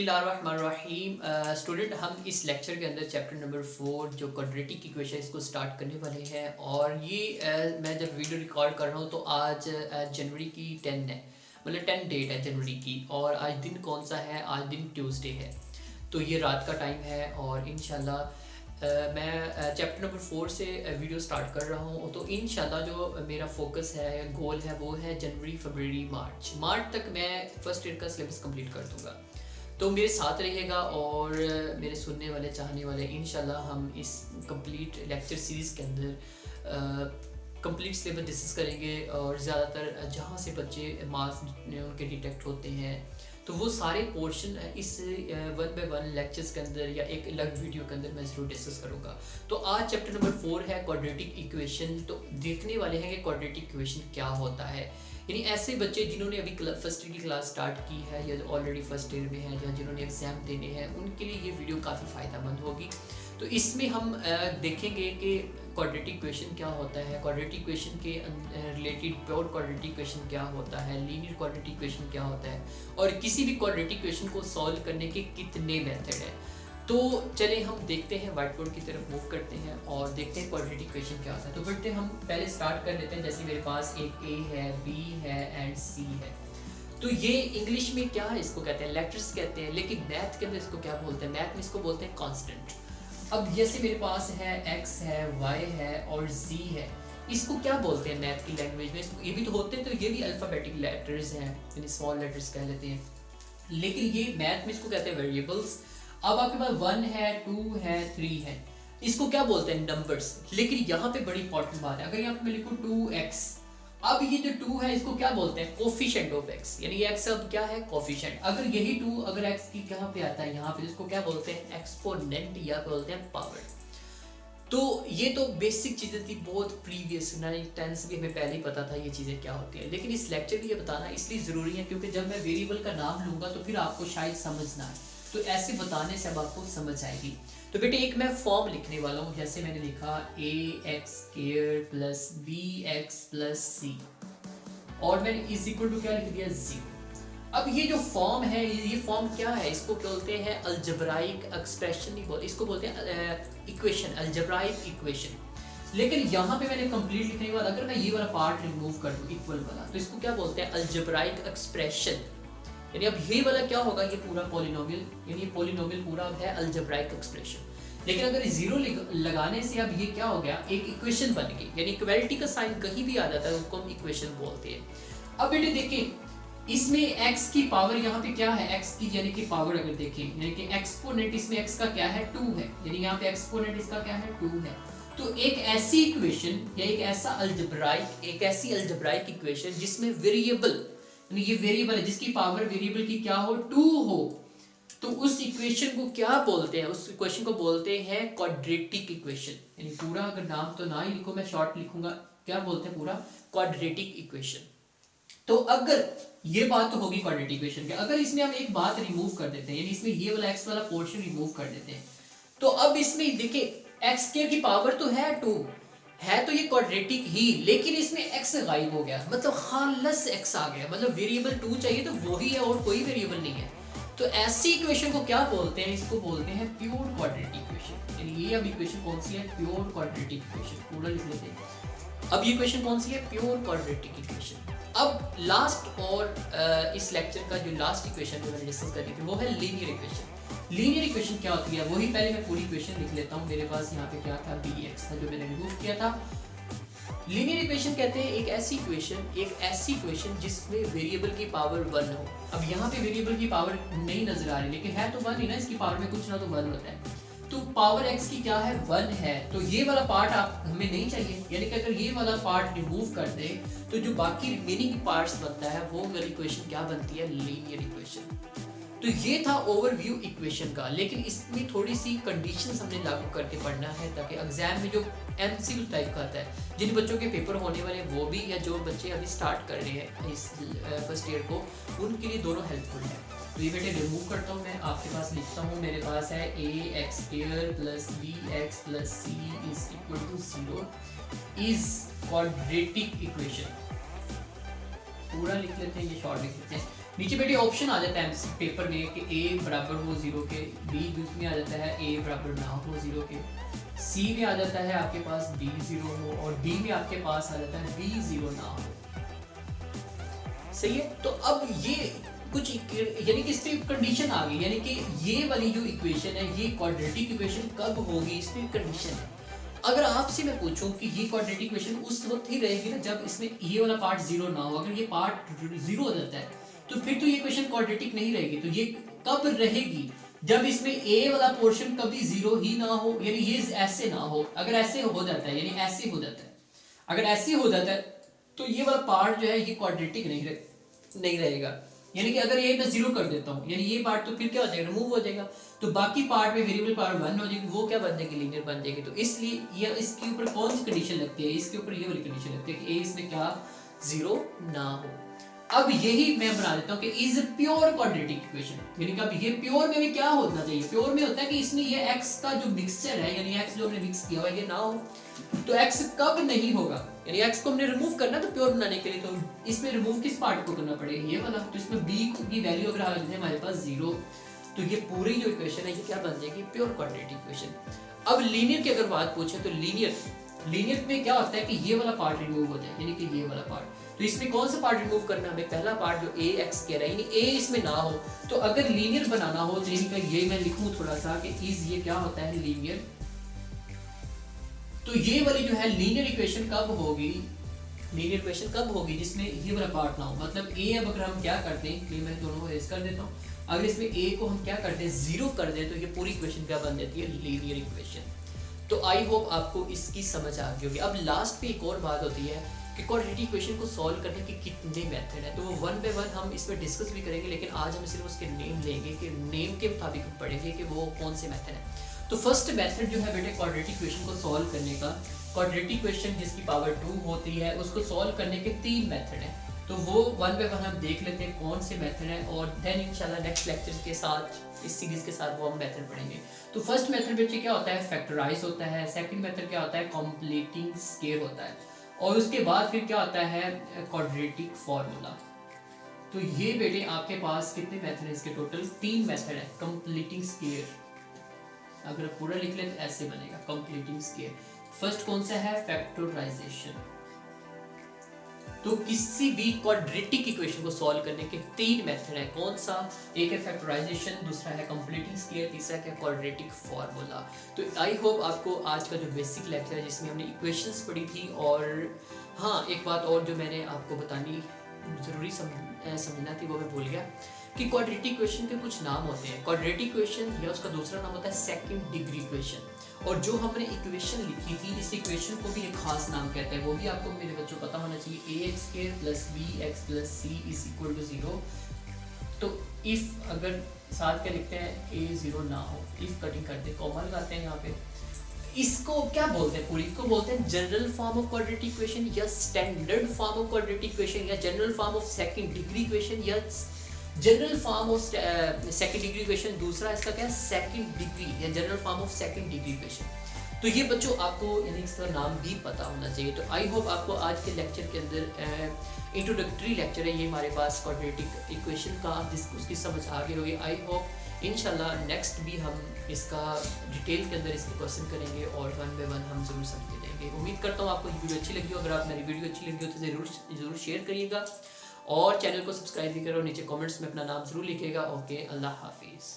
बिस्मिल्लाहिर्रहमानिर्रहीम। स्टूडेंट, हम इस लेक्चर के अंदर चैप्टर नंबर 4 जो क्वाड्रेटिक इक्वेशन इसको स्टार्ट करने वाले हैं। और ये मैं जब वीडियो रिकॉर्ड कर रहा हूँ तो आज जनवरी की 10 है, मतलब 10 डेट है जनवरी की। और आज दिन कौन सा है? आज दिन ट्यूसडे है, तो ये रात का टाइम है। और इंशाल्लाह मैं चैप्टर नंबर 4 से वीडियो स्टार्ट कर रहा हूँ। तो इंशाल्लाह जो मेरा फोकस है, गोल है, वो है जनवरी, फरवरी, मार्च तक मैं फर्स्ट ईयर का सिलेबस कंप्लीट कर दूँगा। तो मेरे साथ रहिएगा और मेरे सुनने वाले, चाहने वाले, इंशाल्लाह हम इस कंप्लीट लेक्चर सीरीज़ के अंदर कंप्लीट सिलेबस डिस्कस करेंगे। और ज़्यादातर जहाँ से बच्चे मार्क्स उनके डिटेक्ट होते हैं तो वो सारे पोर्शन इस 1 बाय 1 लेक्चर्स के अंदर या एक अलग वीडियो के अंदर मैं ज़रूर डिस्कस करूँगा। तो आज चैप्टर नंबर 4 है क्वाड्रेटिक इक्वेशन। तो देखने वाले हैं कि क्वाड्रेटिक इक्वेशन क्या होता है। यानी ऐसे बच्चे जिन्होंने अभी फर्स्ट ईयर की क्लास स्टार्ट की है या ऑलरेडी फर्स्ट ईयर में है या जिन्होंने एग्ज़ाम देने हैं, उनके लिए ये वीडियो काफ़ी फ़ायदेमंद होगी। तो इसमें हम देखेंगे कि क्वाड्रेटिक इक्वेशन क्या होता है, क्वाड्रेटिक इक्वेशन के रिलेटेड प्योर क्वाड्रेटिक इक्वेशन क्या होता है, लीनियर क्वाड्रेटिक इक्वेशन क्या होता है, और किसी भी क्वाड्रेटिक इक्वेशन को सॉल्व करने के कितने मेथड हैं। तो चले हम देखते हैं, व्हाइट बोर्ड की तरफ मूव करते हैं और देखते हैं क्वाड्रेटिक इक्वेशन क्या होता है। तो बेटे हम पहले स्टार्ट कर लेते हैं। जैसे मेरे पास एक ए है, बी है एंड सी है। तो ये इंग्लिश में क्या है, इसको कहते हैं लेटर्स कहते हैं, लेकिन मैथ के अंदर इसको क्या बोलते हैं? मैथ में इसको बोलते हैं कांस्टेंट। अब जैसे मेरे पास है एक्स है, वाई है और जी है, इसको क्या बोलते हैं मैथ की लैंग्वेज में? इसको ये भी तो होते हैं, तो ये भी अल्फ़ाबेटिक लेटर्स हैं, यानी स्मॉल लेटर्स कह लेते हैं, लेकिन ये मैथ में इसको कहते हैं वेरिएबल्स। अब आपके पास 1 है, 2 है, 3 है, इसको क्या बोलते हैं? नंबर्स। लेकिन यहाँ पे बड़ी इंपॉर्टेंट बात है, अगर यहाँ पे मैं लिखूँ 2x, अब ये जो 2 है इसको क्या बोलते हैं? कोफिशिएंट ऑफ x, यानी ये x अब क्या है? कोफिशिएंट। अगर यही 2 अगर x की कहाँ पे आता है? यहाँ पे, इसको क्या बोलते हैं? एक्सपोनेंट या बोलते हैं पावर। तो ये तो बेसिक चीज़ें थी, बहुत प्रीवियस 9th 10th भी हमें पहले ही पता था ये चीज़ें क्या होती है। लेकिन इस लेक्चर में ये बताना इसलिए ज़रूरी है क्योंकि जब मैं वेरिएबल का नाम लूँगा तो फिर आपको शायद समझ ना आए, तो ऐसे बताने से अब आपको समझ आएगी। तो बेटे एक मैं फॉर्म लिखने वाला हूँ, जैसे मैंने लिखा ax² plus bx plus c, और मैंने इज इक्वल टू क्या लिख दिया? 0। अब ये जो फॉर्म है, ये फॉर्म क्या है? इसको बोलते हैं अलजेब्राइक एक्सप्रेशन, नहीं बोलते, इसको बोलते हैं इक्वेशन, अलजेब्राइक इक्वेशन। लेकिन यहाँ पे मैंने कंप्लीट लिखने के बाद अगर मैं ये वाला पार्ट रिमूव कर दूँ, इक्वल वाला, तो इसको क्या बोलते हैं? Algebraic expression. यानी अब ये वाला क्या होगा? ये पूरा पॉलिनोमियल, यानी पॉलिनोमियल पूरा है अलजेब्राइक एक्सप्रेशन। लेकिन अगर 0 लगाने से अब ये क्या हो गया? एक इक्वेशन बन गई, यानी इक्वलिटी का साइन कहीं भी आ जाता है उसको हम इक्वेशन बोलते हैं। अब बेटे देखिए, इसमें x की पावर यहाँ पे क्या है? x की यानी कि पावर अगर देखें, यानी कि एक्सपोनेंट, इसमें x का क्या है? 2 है, यानी यहाँ पे एक्सपोनेंट इसका क्या है? 2 है। तो एक ऐसी इक्वेशन या एक ऐसी अलजेब्राइक इक्वेशन जिसमें वेरिएबल, यानी ये वेरिएबल है जिसकी पावर वेरिएबल की क्या हो? 2 हो, तो उस इक्वेशन को क्या बोलते हैं? उस इक्वेशन को बोलते हैं क्वाड्रेटिक इक्वेशन। यानी पूरा अगर नाम तो ना ही लिखो, मैं शॉर्ट लिखूंगा, क्या बोलते हैं? पूरा क्वाड्रेटिक इक्वेशन। तो अगर ये बात तो होगी क्वाड्रेटिक इक्वेशन की, अगर इसमें हम एक बात रिमूव कर देते हैं, यानी इसमें ये वाला x वाला पोर्शन रिमूव कर देते हैं, तो अब इसमें देखिए x² की पावर तो है 2 है, तो ये क्वाड्रेटिक ही, लेकिन इसमें x गायब हो गया, मतलब खालस x आ गया, मतलब वेरिएबल 2 चाहिए तो वही है और कोई वेरिएबल नहीं है। तो ऐसी इक्वेशन को क्या बोलते हैं? इसको बोलते हैं प्योर क्वाड्रेटिक इक्वेशन। यानी ये अब इक्वेशन कौन सी है? प्योर क्वाड्रेटिक इक्वेशन, पूरा लिख लेते हैं। अब ये इक्वेशन कौन सी है? Pure quadratic equation. अब लास्ट और इस लेक्चर का जो लास्ट इक्वेशन जो मैंने डिस्कस करनी थी वो है लीनियर इक्वेशन। लीनियर इक्वेशन क्या होती है? वही पहले मैं पूरी इक्वेशन लिख लेता हूँ। मेरे पास यहाँ पे क्या था? bx था जो मैंने रिमूव किया था। लीनियर इक्वेशन कहते हैं एक ऐसी इक्वेशन जिसमें वेरिएबल की पावर 1 हो। अब यहाँ पे वेरिएबल की पावर नहीं नजर आ रही, लेकिन है तो 1 ही ना, इसकी पावर में कुछ ना तो 1 होता है। तो पावर x की क्या है? 1 है, तो ये वाला पार्ट आप हमें नहीं चाहिए, यानी कि अगर ये वाला पार्ट रिमूव कर दे तो जो बाकी रिमेनिंग पार्ट्स बनता है वो वाली इक्वेशन क्या बनती है? Linear equation. तो ये था ओवरव्यू इक्वेशन का, लेकिन इसमें थोड़ी सी कंडीशंस हमने लागू करके पढ़ना है ताकि एग्जाम में जो एमसीक्यू टाइप का आता है, जिन बच्चों के पेपर होने वाले वो भी, या जो बच्चे अभी स्टार्ट कर रहे हैं इस फर्स्ट ईयर को, उनके लिए दोनों हेल्पफुल है। तो ये बेटे रिमूव करता हूँ मैं, आपके पास लिखता हूँ। मेरे पास है ax² plus bx plus c is equal to 0 is quadratic equation. पूरा लिख लेते हैं, ये शॉर्ट लिख लेते हैं। नीचे बेटे ऑप्शन आ जाता है पेपर में कि ए बराबर हो 0 के, बी में आ जाता है ए बराबर ना हो 0 के, सी में आ जाता है आपके पास डी 0 हो, और डी में आपके पास आ जाता है बी 0 ना हो। सही है। तो अब ये कुछ यानी कि इस पे कंडीशन आ गई, यानी कि ये वाली जो इक्वेशन है ये क्वाड्रेटिक इक्वेशन कब होगी, इसमें कंडीशन है। अगर आपसे मैं पूछूं कि ये क्वाड्रेटिक इक्वेशन उस वक्त ही रहेगी ना जब इसमें ये वाला पार्ट 0 ना हो। अगर ये पार्ट 0 हो जाता है तो फिर तो ये इक्वेशन क्वाड्रेटिक नहीं रहेगी। तो ये कब रहेगी, जब इसमें ए वाला पोर्शन कभी 0 ही ना हो, यानी ये ऐसे ना हो। अगर ऐसे हो जाता है, यानी ऐसे हो जाता है, अगर ऐसे हो जाता है तो ये वाला पार्ट जो है ये क्वाड्रेटिक नहीं रहेगा। यानी कि अगर ये मैं 0 कर देता हूँ, यानी ये पार्ट तो फिर क्या हो जाएगा, रिमूव हो जाएगा। तो बाकी पार्ट में वेरिएबल पार्ट 1 हो जाएगी, वो क्या बन जाएगी, लीनियर बन जाएगी। तो इसलिए ये इसके ऊपर कौन सी कंडीशन लगती है, इसके ऊपर ये वाली कंडीशन लगती है कि ए इसमें क्या 0 ना हो। अब यही मैं बना देता हूँ कि इज प्योर क्वाड्रेटिक इक्वेशन, यानी कि अब ये प्योर में भी क्या होना चाहिए, प्योर में होता है कि इसमें ये x का जो मिक्सचर है, यानी x जो हमने मिक्स किया हुआ है ये ना हो। तो x कब नहीं होगा, यानी x को हमने रिमूव करना तो प्योर बनाने के लिए, तो इसमें रिमूव किस पार्ट को करना पड़ेगा, ये वाला। तो इसमें b की वैल्यू अगर आ जाए हमारे पास 0, तो ये पूरी जो इक्वेशन है ये क्या बन जाएगी, प्योर क्वाड्रेटिक इक्वेशन। अब लीनियर की अगर बात पूछे तो लीनियर में क्या होता है कि ये वाला पार्ट रिमूव हो जाए, यानी कि ये वाला पार्ट। तो इसमें कौन सा पार्ट रिमूव करना है हमें, पहला पार्ट जो ए एक्स कह रहा है, यानी ए इसमें ना हो। तो अगर लीनियर बनाना हो तो इनका ये मैं लिखूं थोड़ा सा कि इज ये क्या होता है, लीनियर। तो ये वाली जो है लीनियर इक्वेशन कब होगी, लीनियर इक्वेशन कब होगी जिसमें ये वाला पार्ट ना हो। मतलब ए अब अगर हम क्या करते हैं, ये मैं दोनों को रेस कर देता हूँ, अगर इसमें ए को हम क्या करते हैं 0 कर दें तो ये पूरी इक्वेशन क्या बन जाती है, लीनियर इक्वेशन। तो आई होप आपको इसकी समझ आ गई होगी। अब लास्ट पे एक और बात होती है कि क्वाड्रेटिक इक्वेशन को सॉल्व करने के कितने मेथड हैं, तो वो 1 बाय 1 हम इसमें डिस्कस भी करेंगे, लेकिन आज हम सिर्फ उसके नेम लेंगे कि नेम के मुताबिक पढ़ेंगे कि वो कौन से मेथड हैं। तो फर्स्ट मेथड जो है बेटे क्वाड्रेटिक इक्वेशन को सॉल्व करने का, क्वाड्रेटिक इक्वेशन जिसकी पावर 2 होती है उसको सॉल्व करने के 3 मेथड हैं। तो वो 1 बाय 1 हम देख लेते हैं कौन से मेथड हैं, और देन इंशाल्लाह नेक्स्ट लेक्चर के साथ, इस सीरीज के साथ वो हम मेथड पढ़ेंगे। तो फर्स्ट मेथड बच्चे क्या होता है, फैक्टराइज होता है। सेकंड मेथड क्या होता है, कंप्लीटिंग स्क्वायर होता है। और उसके बाद फिर क्या होता है, क्वाड्रेटिक फार्मूला। तो ये बेटे आपके पास कितने मेथड हैं, इसके टोटल 3 मेथड है। कंप्लीटिंग स्क्वायर अगर पूरा लिख ले तो ऐसे बनेगा, कंप्लीटिंग स्क्वायर। फर्स्ट कौन सा है, फैक्टराइजेशन। तो किसी भी क्वाड्रेटिक इक्वेशन को सॉल्व करने के 3 मेथड है। कौन सा, एक है फैक्टराइजेशन, दूसरा है कंप्लीटिंग स्क्वायर, तीसरा है क्वाड्रेटिक फार्मूला। तो आई होप आपको आज का जो बेसिक लेक्चर है जिसमें हमने इक्वेशंस पढ़ी थी, और हाँ एक बात और जो मैंने आपको बतानी ज़रूरी समझना थी वो मैं भूल गया कि क्वाड्रेटिक इक्वेशन के कुछ नाम होते हैं। क्वाड्रेटिक इक्वेशन या उसका दूसरा नाम होता है सेकंड डिग्री इक्वेशन। और जो हमने इक्वेशन लिखी थी इस इक्वेशन को भी एक खास नाम कहते हैं, वो भी आपको मेरे बच्चों पता होना चाहिए। ax² + bx + c = 0। तो इफ अगर साथ क्या लिखते हैं, a 0 ना हो, इफ कटिंग करते कॉमा लगाते हैं यहाँ पे, इसको क्या बोलते हैं, पूरी को बोलते हैं general form of quadratic equation, या standard form of quadratic equation, या general form of second degree equation, या general form of second degree equation. दूसरा इसका क्या है, सेकंड डिग्री या general form of second degree equation. तो ये बच्चों आपको यानी इसका नाम भी पता होना चाहिए। तो आई होप आपको आज के लेक्चर के अंदर इंट्रोडक्टरी लेक्चर है ये हमारे पास क्वाड्रेटिक इक्वेशन का, जिसको उसकी समझ आ गई होगी। आई होप इंशाल्लाह नेक्स्ट भी हम इसका डिटेल के अंदर इसके क्वेश्चन करेंगे और 1 बाय 1 हम जरूर समझते जाएंगे। उम्मीद करता हूँ आपको ये वीडियो अच्छी लगी हो। अगर आप मेरी वीडियो अच्छी लगी हो तो ज़रूर शेयर करिएगा, और चैनल को सब्सक्राइब भी करो। नीचे कमेंट्स में अपना नाम ज़रूर लिखिएगा। ओके, अल्लाह हाफिज़।